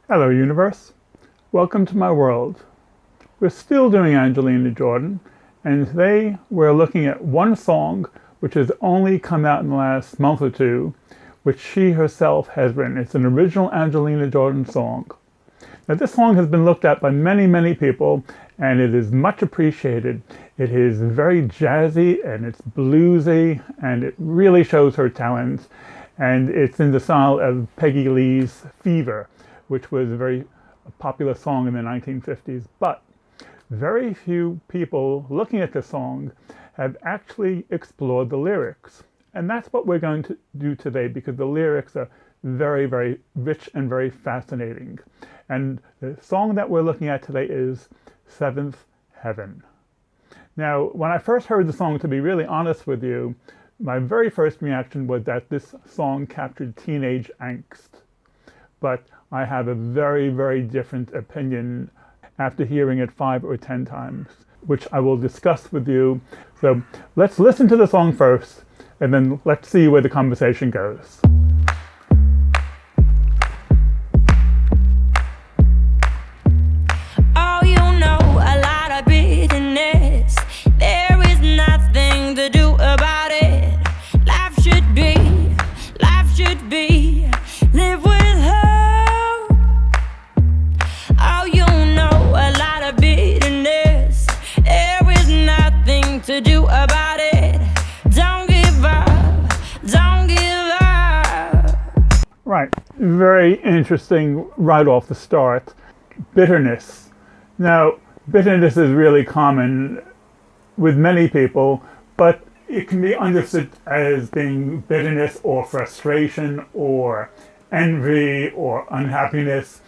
Hello, universe. Welcome to my world. We're still doing Angelina Jordan, and today we're looking at one song which has only come out in the last month or two, which she herself has written. It's an original Angelina Jordan song. Now, this song has been looked at by many, many people, and it is much appreciated. It is very jazzy and it's bluesy, and it really shows her talent. And it's in the style of Peggy Lee's Fever, which was a very popular song in the 1950s. But very few people looking at the song have actually explored the lyrics. And that's what we're going to do today, because the lyrics are very, very rich and very fascinating. And the song that we're looking at today is Seventh Heaven. Now, when I first heard the song, to be really honest with you, my very first reaction was that this song captured teenage angst. But I have a very, very different opinion after hearing it 5 or 10 times, which I will discuss with you. So let's listen to the song first, and then let's see where the conversation goes. Oh, you know a lot of bitterness. There is nothing to do about it. Life should be, live with hope. Oh, you know a lot of bitterness. There is nothing to do about it. Don't give up, don't give up. Right, very interesting right off the start. Bitterness. Now, bitterness is really common with many people, but it can be understood as being bitterness or frustration or envy or unhappiness.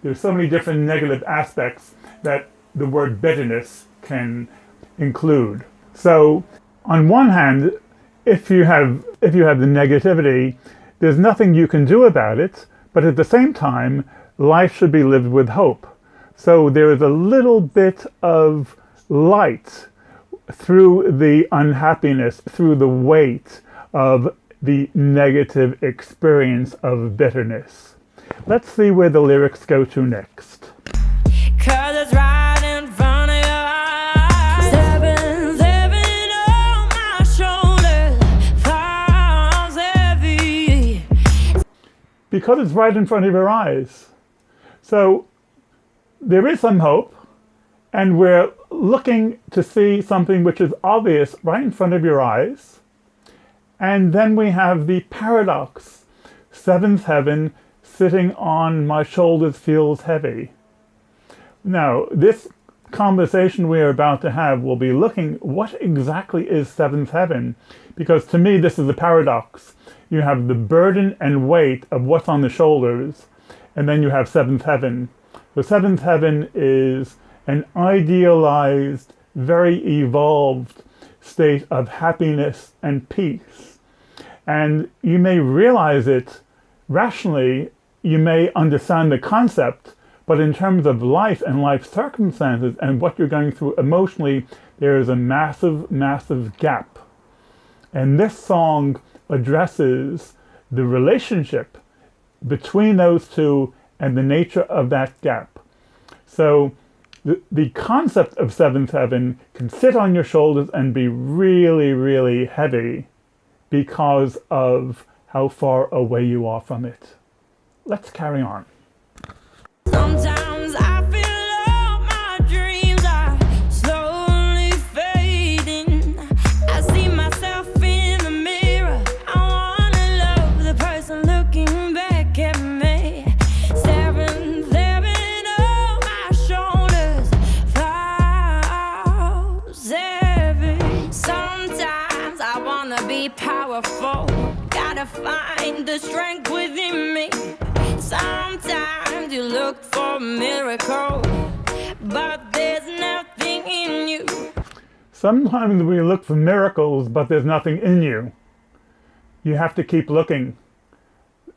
There's so many different negative aspects that the word bitterness can include. So, on one hand, if you have the negativity, there's nothing you can do about it, but at the same time, life should be lived with hope. So there is a little bit of light through the unhappiness, through the weight of the negative experience of bitterness. Let's see where the lyrics go to next. 'Cause it's right in front of your eyes. Seven on my shoulders, falls heavy. Because it's right in front of your eyes. So there is some hope, and we're looking to see something which is obvious right in front of your eyes. And then we have the paradox. Seventh heaven sitting on my shoulders feels heavy. Now, this conversation we are about to have will be looking what exactly is seventh heaven, because to me this is a paradox. You have the burden and weight of what's on the shoulders, and then you have seventh heaven. The seventh heaven is an idealized, very evolved state of happiness and peace. And you may realize it rationally, you may understand the concept, but in terms of life and life circumstances and what you're going through emotionally, there is a massive, massive gap. And this song addresses the relationship between those two and the nature of that gap. So the concept of seventh heaven can sit on your shoulders and be really, really heavy because of how far away you are from it. Let's carry on. Sometimes I feel all my dreams are slowly fading. I see myself in the mirror. I wanna love the person looking back at me. Seventh heaven on my shoulders, falls heavy. Sometimes I wanna be powerful. Gotta find the strength within me. Sometimes you look for a miracle, but there's nothing in you. Sometimes we look for miracles, but there's nothing in you. You have to keep looking.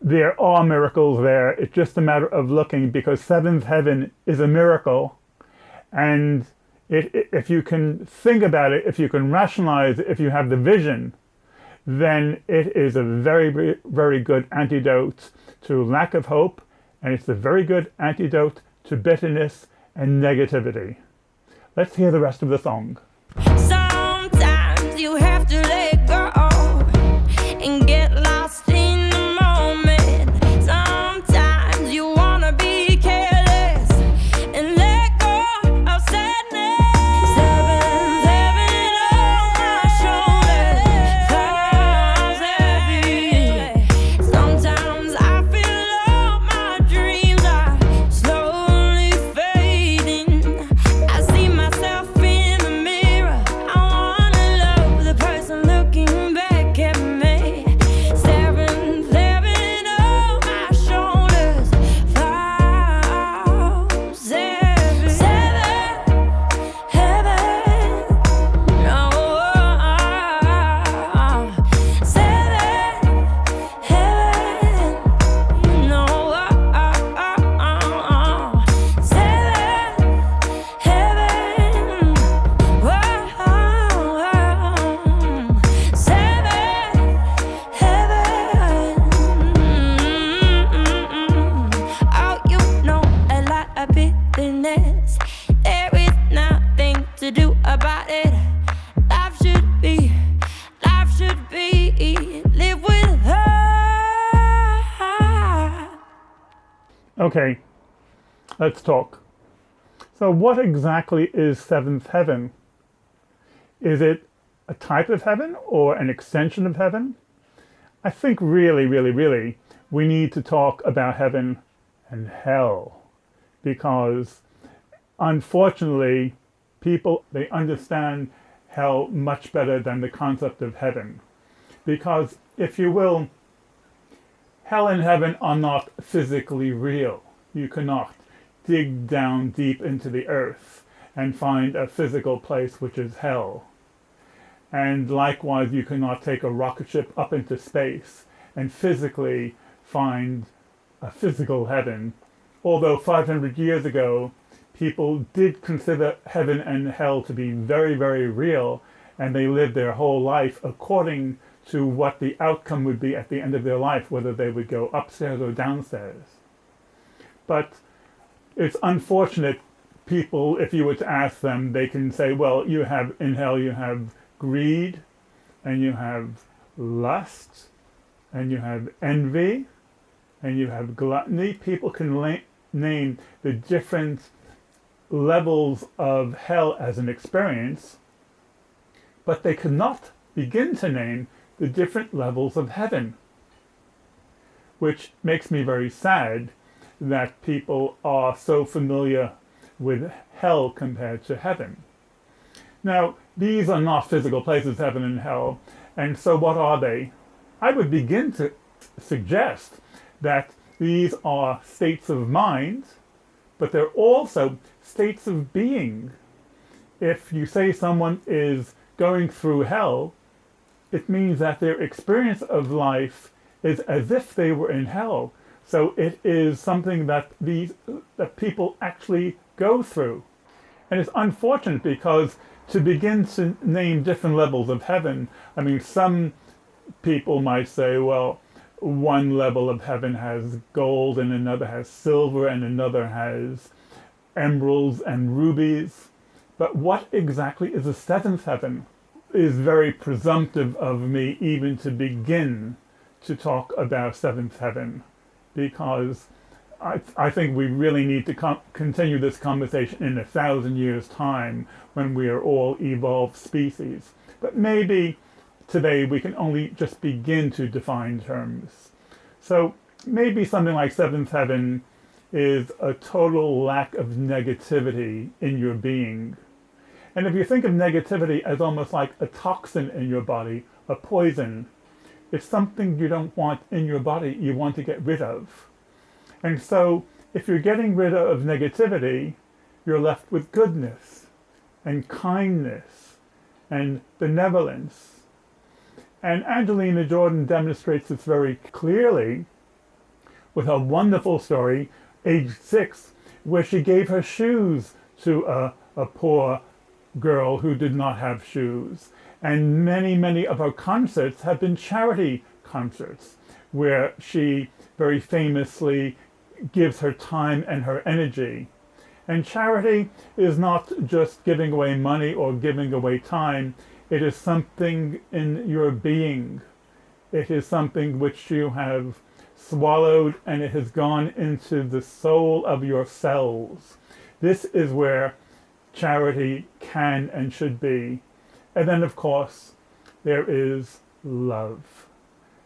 There are miracles there. It's just a matter of looking, because seventh heaven is a miracle. And if you can think about it, if you can rationalize it, if you have the vision, then it is a very, very good antidote to lack of hope and it's a very good antidote to bitterness and negativity. Let's hear the rest of the song. Sometimes you have to let go and get lost in the moment. Sometimes you wanna be careless and let go of sadness. Seven on my shoulders, falls heavy. Sometimes I feel all my dreams are slowly fading. I see myself in the mirror. I wanna love the person looking back at me. Seven on my shoulders, falls heavy. Heaven, no. Heaven, no. Heaven, oh, you know a lot of bitterness. There is nothing to do about it. Life should be live with her. Okay, let's talk. So what exactly is seventh heaven? Is it a type of heaven or an extension of heaven? I think really, we need to talk about heaven and hell, because unfortunately, people, they understand hell much better than the concept of heaven. Because, if you will, hell and heaven are not physically real. You cannot dig down deep into the earth and find a physical place which is hell. And likewise, you cannot take a rocket ship up into space and physically find a physical heaven. Although 500 years ago, people did consider heaven and hell to be very, very real, and they lived their whole life according to what the outcome would be at the end of their life, whether they would go upstairs or downstairs. But it's unfortunate, people, if you were to ask them, they can say, well, you have, in hell you have greed, and you have lust, and you have envy, and you have gluttony. People can name the different levels of hell as an experience, but they cannot begin to name the different levels of heaven, which makes me very sad that people are so familiar with hell compared to heaven. Now, these are not physical places, heaven and hell, and so what are they? I would begin to suggest that these are states of mind, but they're also states of being. If you say someone is going through hell, it means that their experience of life is as if they were in hell. So it is something that that people actually go through. And it's unfortunate because to begin to name different levels of heaven, I mean, some people might say, well, one level of heaven has gold and another has silver and another has emeralds and rubies. But what exactly is the seventh heaven? It is very presumptive of me even to begin to talk about seventh heaven, because I think we really need to continue this conversation in 1,000 years' time when we are all evolved species. But maybe today we can only just begin to define terms. So maybe something like seventh heaven is a total lack of negativity in your being. And if you think of negativity as almost like a toxin in your body, a poison, it's something you don't want in your body, you want to get rid of. And so if you're getting rid of negativity, you're left with goodness and kindness and benevolence. And Angelina Jordan demonstrates this very clearly with her wonderful story, age 6, where she gave her shoes to a poor girl who did not have shoes. And many of her concerts have been charity concerts where she very famously gives her time and her energy. And charity is not just giving away money or giving away time. It is something in your being. It is something which you have swallowed, and it has gone into the soul of your cells. This is where charity can and should be. And then, of course, there is love.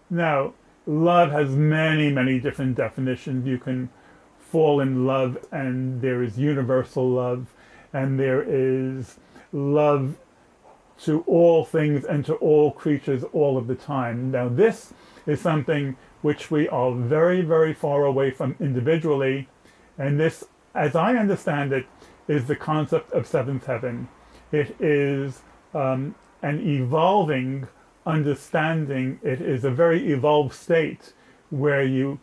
Now, love has many, many different definitions. You can fall in love, and there is universal love, and there is love to all things and to all creatures all of the time. Now, this is something which we are very, very far away from individually, and this, as I understand it, is the concept of seventh heaven. It is an evolving understanding. It is a very evolved state where you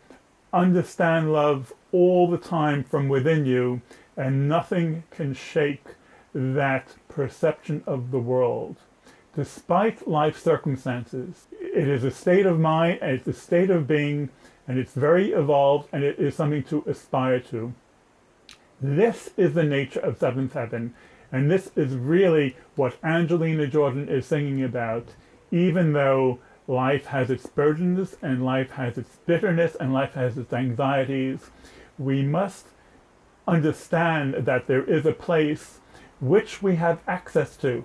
understand love all the time from within you, and nothing can shake that perception of the world. Despite life circumstances, it is a state of mind, and it's a state of being, and it's very evolved, and it is something to aspire to. This is the nature of seventh heaven, and this is really what Angelina Jordan is singing about, even though life has its burdens, and life has its bitterness, and life has its anxieties. We must understand that there is a place which we have access to.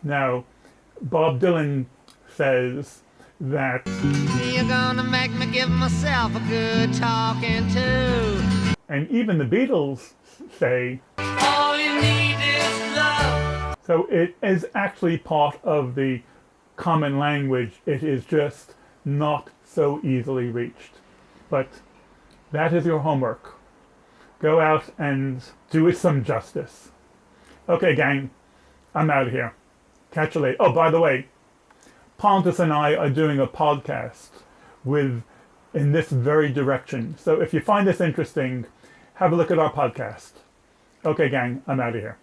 Now, Bob Dylan says that you're gonna make me give myself a good talking to. And even the Beatles say, all you need is love. So it is actually part of the common language. It is just not so easily reached. But that is your homework. Go out and do it some justice. Okay, gang, I'm out of here. Catch you later. Oh, by the way, Pontus and I are doing a podcast in this very direction. So if you find this interesting, have a look at our podcast. Okay, gang, I'm out of here.